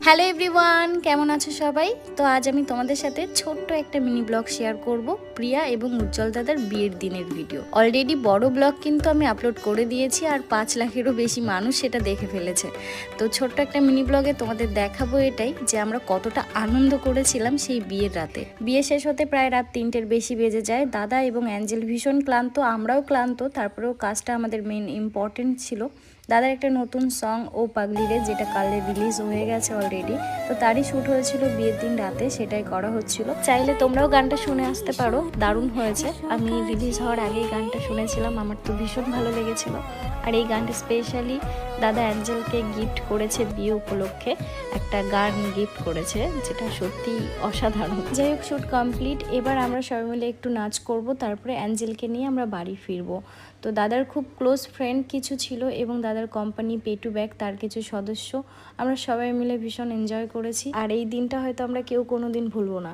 Hello everyone, কেমন আছো সবাই? তো আজ আমি তোমাদের সাথে ছোট্ট একটা মিনি ব্লগ শেয়ার করব প্রিয়া এবং উজ্জ্বল দাদার বিয়ের দিনের ভিডিও। অলরেডি বড় ব্লগ কিন্তু আমি আপলোড করে দিয়েছি, আর 5 লাখেরও বেশি মানুষ সেটা দেখে ফেলেছে। তো ছোট্ট একটা মিনি ব্লগে তোমাদের দেখাবো এটাই যে আমরা কতটা আনন্দ করেছিলাম সেই বিয়ের রাতে। বিয়ে শেষ হতে প্রায় রাত 3টের বেশি বেজে যায়। দাদা এবং অ্যাঞ্জেল ভীষণ ক্লান্ত, আমরাও ক্লান্ত, তারপরেও কাজটা আমাদের মেন ইম্পর্টেন্ট ছিল। দাদার একটা নতুন সং ও পাগলিরে, যেটা কালে রিলিজ হয়ে গেছে অলরেডি, তো তারই শ্যুট হয়েছিল বিয়ের দিন রাতে, সেটাই করা হচ্ছিল। চাইলে তোমরাও গানটা শুনে আসতে পারো, দারুণ হয়েছে। আমি রিলিজ হওয়ার আগেই গানটা শুনেছিলাম, আমার তো ভীষণ ভালো লেগেছিল। আর এই গানটা স্পেশালি দাদা অ্যাঞ্জেলকে গিফট করেছে বিয়ে উপলক্ষে, একটা গান গিফট করেছে, যেটা সত্যি অসাধারণ। যাই হোক, শ্যুট কমপ্লিট। এবার আমরা সবাই মিলে একটু নাচ করব, তারপরে অ্যাঞ্জেলকে নিয়ে আমরা বাড়ি ফিরবো। তো দাদার খুব ক্লোজ ফ্রেন্ড কিছু ছিল এবং দাদার কোম্পানি পে টু ব্যাক তার কিছু সদস্য, আমরা সবাই মিলে ভীষণ এনজয় করেছি। আর এই দিনটা হয়তো আমরা কেউ কোনোদিন ভুলবো না।